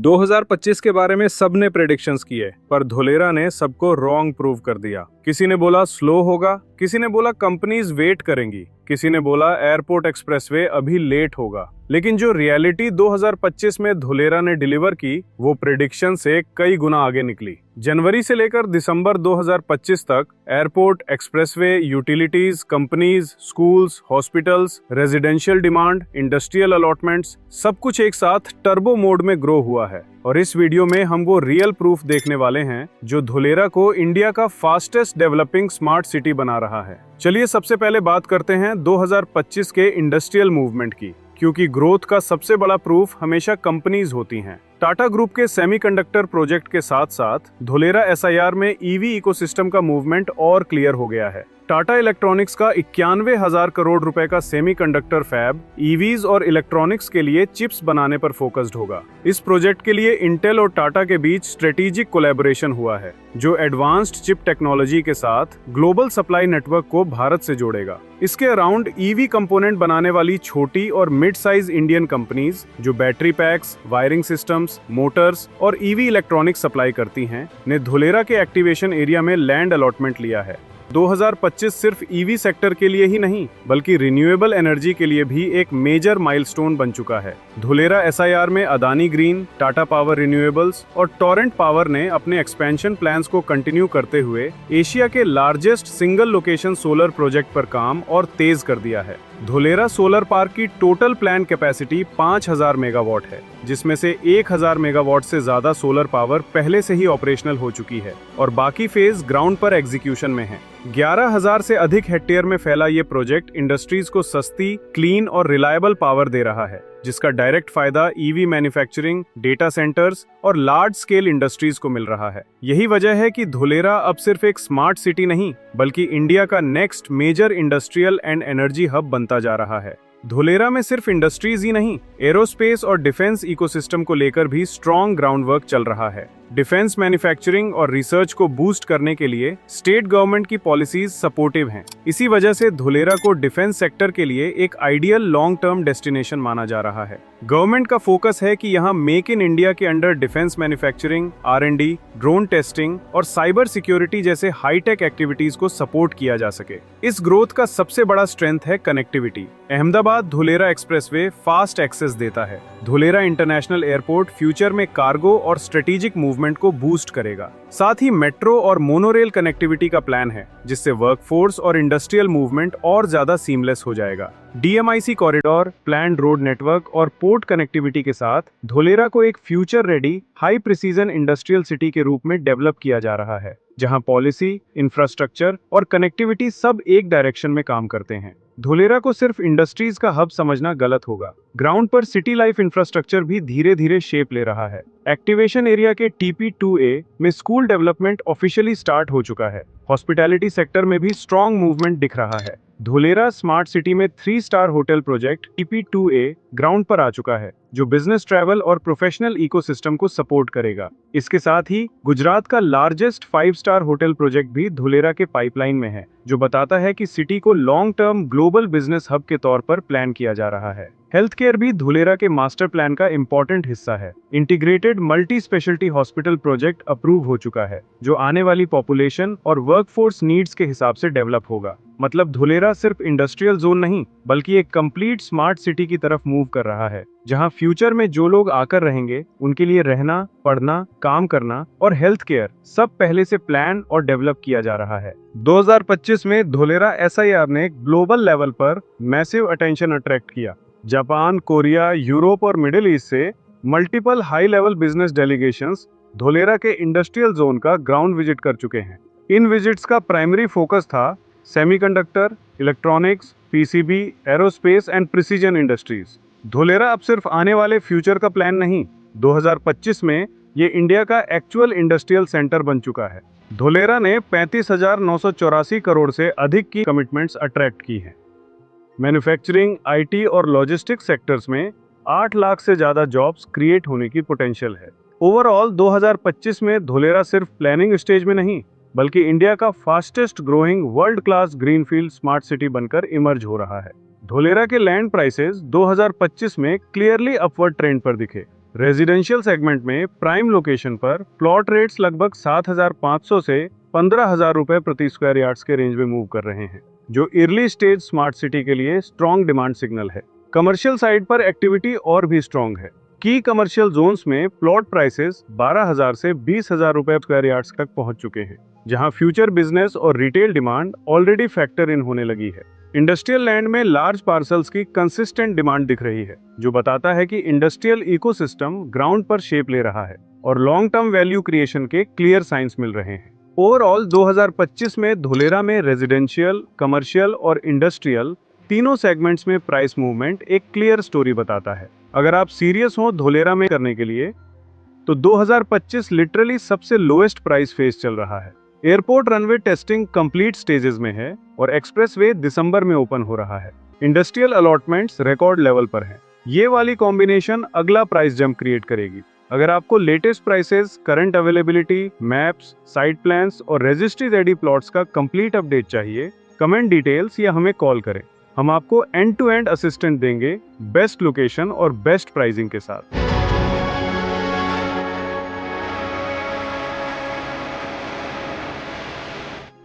2025 के बारे में सबने प्रेडिक्शंस किए, पर धुलेरा ने सबको रॉन्ग प्रूव कर दिया। किसी ने बोला स्लो होगा, किसी ने बोला कंपनीज वेट करेंगी, किसी ने बोला एयरपोर्ट एक्सप्रेसवे अभी लेट होगा। लेकिन जो रियलिटी 2025 में धुलेरा ने डिलीवर की, वो प्रेडिक्शन से कई गुना आगे निकली। जनवरी से लेकर दिसंबर 2025 तक airport, expressway, utilities, companies, schools, hospitals, residential demand, industrial allotments, सब कुछ एक साथ टर्बो मोड में ग्रो हुआ है। और इस वीडियो में हम वो रियल प्रूफ देखने वाले हैं जो धुलेरा को इंडिया का फास्टेस्ट डेवलपिंग स्मार्ट सिटी बना रहा है। चलिए सबसे पहले बात करते हैं 2025 के इंडस्ट्रियल मूवमेंट की, क्योंकि ग्रोथ का सबसे बड़ा प्रूफ हमेशा कंपनीज होती हैं। टाटा ग्रुप के सेमीकंडक्टर प्रोजेक्ट के साथ साथ धुलेरा एसआईआर में ईवी इकोसिस्टम का मूवमेंट और क्लियर हो गया है। टाटा इलेक्ट्रॉनिक्स का 91,000 करोड़ रुपए का सेमीकंडक्टर फैब ईवीज और इलेक्ट्रॉनिक्स के लिए चिप्स बनाने पर फोकस्ड होगा। इस प्रोजेक्ट के लिए इंटेल और टाटा के बीच स्ट्रेटेजिक कोलैबोरेशन हुआ है, जो एडवांस्ड चिप टेक्नोलॉजी के साथ ग्लोबल सप्लाई नेटवर्क को भारत से जोड़ेगा। इसके अराउंड ईवी कंपोनेंट बनाने वाली छोटी और मिड साइज इंडियन कंपनीज जो battery PACS, wiring systems, Motors और ईवी इलेक्ट्रॉनिक्स सप्लाई करती हैं, ने धुलेरा के एक्टिवेशन एरिया में लैंड अलॉटमेंट लिया है। 2025 सिर्फ ईवी सेक्टर के लिए ही नहीं, बल्कि रिन्यूएबल एनर्जी के लिए भी एक मेजर माइलस्टोन बन चुका है। धुलेरा एसआईआर में Adani green, Tata power renewables और टोरेंट पावर ने अपने एक्सपेंशन प्लान्स को कंटिन्यू करते हुए एशिया के largest single location solar project पर काम और तेज कर दिया है। धुलेरा सोलर पार्क की टोटल प्लान कैपेसिटी 5000 मेगावाट है, जिसमें से 1000 मेगावाट से ज्यादा सोलर पावर पहले से ही ऑपरेशनल हो चुकी है और बाकी फेज ग्राउंड पर एग्जीक्यूशन में है। 11,000 से अधिक हेक्टेयर में फैला ये प्रोजेक्ट इंडस्ट्रीज को सस्ती, क्लीन और रिलायबल पावर दे रहा है, जिसका डायरेक्ट फायदा ईवी मैन्युफैक्चरिंग, डेटा सेंटर्स और लार्ज स्केल इंडस्ट्रीज को मिल रहा है। यही वजह है कि धुलेरा अब सिर्फ एक स्मार्ट सिटी नहीं, बल्कि इंडिया का next major industrial and energy hub बनता जा रहा है। धुलेरा में सिर्फ इंडस्ट्रीज ही नहीं, एरोस्पेस और डिफेंस इकोसिस्टम को लेकर भी स्ट्रॉन्ग ग्राउंड वर्क चल रहा है। डिफेंस मैन्युफैक्चरिंग और रिसर्च को बूस्ट करने के लिए स्टेट गवर्नमेंट की पॉलिसीज सपोर्टिव हैं। इसी वजह से धुलेरा को डिफेंस सेक्टर के लिए एक आइडियल लॉन्ग टर्म डेस्टिनेशन माना जा रहा है। गवर्नमेंट का फोकस है कि यहाँ मेक इन इंडिया के under defence manufacturing, R&D, drone testing और साइबर सिक्योरिटी जैसे हाईटेक एक्टिविटीज को सपोर्ट किया जा सके। इस ग्रोथ का सबसे बड़ा स्ट्रेंथ है connectivity. Ahmedabad Dholera expressway fast access देता है। धुलेरा इंटरनेशनल एयरपोर्ट फ्यूचर में कार्गो और स्ट्रेटेजिक मूवमेंट को बूस्ट करेगा। साथ ही मेट्रो और मोनोरेल कनेक्टिविटी का प्लान है, जिससे वर्कफोर्स और इंडस्ट्रियल मूवमेंट और ज्यादा सीमलेस हो जाएगा। DMIC corridor, planned road network और पोर्ट कनेक्टिविटी के साथ धुलेरा को एक future ready, high precision industrial city के रूप में डेवलप किया जा रहा है, जहां पॉलिसी, इंफ्रास्ट्रक्चर और कनेक्टिविटी सब एक डायरेक्शन में काम करते हैं। धुलेरा को सिर्फ इंडस्ट्रीज का हब समझना गलत होगा। ग्राउंड पर सिटी लाइफ इंफ्रास्ट्रक्चर भी धीरे धीरे शेप ले रहा है। एक्टिवेशन एरिया के TP2A में स्कूल डेवलपमेंट ऑफिशियली स्टार्ट हो चुका है। हॉस्पिटैलिटी सेक्टर में भी स्ट्रॉन्ग मूवमेंट दिख रहा है। धुलेरा स्मार्ट सिटी में 3 star hotel project TP2A ground पर आ चुका है, जो बिजनेस ट्रैवल और प्रोफेशनल इकोसिस्टम को सपोर्ट करेगा। इसके साथ ही गुजरात का लार्जेस्ट 5 स्टार होटल प्रोजेक्ट भी धुलेरा के पाइपलाइन में है, जो बताता है कि सिटी को long term global business hub के तौर पर प्लान किया जा रहा है। हेल्थ केयर भी धुलेरा के मास्टर प्लान का इंपॉर्टेंट हिस्सा है। Integrated multi speciality hospital project approve हो चुका है, जो आने वाली पॉपुलेशन और वर्कफोर्स नीड्स के हिसाब से डेवलप होगा। मतलब धुलेरा सिर्फ इंडस्ट्रियल जोन नहीं, बल्कि एक कंप्लीट स्मार्ट सिटी की तरफ मूव कर रहा है, जहां फ्यूचर में जो लोग आकर रहेंगे, उनके लिए रहना, पढ़ना, काम करना और हेल्थ केयर सब पहले से प्लान और डेवलप किया जा रहा है। 2025 में धुलेरा SIR ने ग्लोबल लेवल पर मैसिव अटेंशन अट्रैक्ट किया। जापान, कोरिया, यूरोप और मिडिल ईस्ट से multiple high level business delegations Dholera के इंडस्ट्रियल जोन का ग्राउंड विजिट कर चुके हैं। इन विजिट्स का प्राइमरी फोकस था semiconductor, electronics, PCB, aerospace and precision industries. Dholera अब सिर्फ आने वाले फ्यूचर का प्लान नहीं, 2025 में ये इंडिया का एक्चुअल इंडस्ट्रियल सेंटर बन चुका है। धुलेरा ने 35,984 करोड़ से अधिक की कमिटमेंट्स अट्रैक्ट की हैं। मैन्युफैक्चरिंग, IT और लॉजिस्टिक्स सेक्टर्स में 8 लाख से ज्यादा जॉब्स क्रिएट होने की पोटेंशियल है। ओवरऑल 2025 में धुलेरा सिर्फ प्लानिंग स्टेज में नहीं, बल्कि इंडिया का fastest growing world class greenfield smart city बनकर इमर्ज हो रहा है। धुलेरा के लैंड प्राइसेस 2025 में क्लियरली अपवर्ड ट्रेंड पर दिखे। रेजिडेंशियल सेगमेंट में प्राइम लोकेशन पर प्लॉट रेट्स लगभग 7,500 से 15,000 रुपए प्रति स्क्वायर यार्ड्स के रेंज में मूव कर रहे हैं, जो अर्ली स्टेज स्मार्ट सिटी के लिए स्ट्रॉन्ग डिमांड सिग्नल है। कमर्शियल साइड पर एक्टिविटी और भी स्ट्रॉन्ग है। की कमर्शियल जोन्स में प्लॉट प्राइसेस 12,000 से 20,000 रुपए स्क्वायर यार्ड्स तक पहुंच चुके हैं, जहां फ्यूचर बिजनेस और retail demand already factor in होने लगी है। इंडस्ट्रियल लैंड में लार्ज पार्सल्स की कंसिस्टेंट डिमांड दिख रही है, जो बताता है कि इंडस्ट्रियल इकोसिस्टम ग्राउंड पर शेप ले रहा है और लॉन्ग टर्म वैल्यू क्रिएशन के क्लियर साइंस मिल रहे हैं। ओवरऑल 2025 में धोलेरा में रेजिडेंशियल, कमर्शियल और इंडस्ट्रियल तीनों सेगमेंट्स में प्राइस मूवमेंट एक क्लियर स्टोरी बताता है। अगर आप सीरियस हो धोलेरा में करने के लिए, तो 2025 लिटरली सबसे लोएस्ट प्राइस फेज चल रहा है। Airport runway testing complete stages में है और एक्सप्रेसवे दिसंबर में ओपन हो रहा है। इंडस्ट्रियल अलॉटमेंट्स रिकॉर्ड लेवल पर हैं। ये वाली कॉम्बिनेशन अगला प्राइस जंप क्रिएट करेगी। अगर आपको latest prices, current availability, maps, site plans और रजिस्ट्री रेडी प्लॉट्स का कंप्लीट अपडेट चाहिए, कमेंट डिटेल्स या हमें कॉल करें। हम आपको एंड टू एंड असिस्टेंट देंगे, बेस्ट लोकेशन और बेस्ट प्राइसिंग के साथ।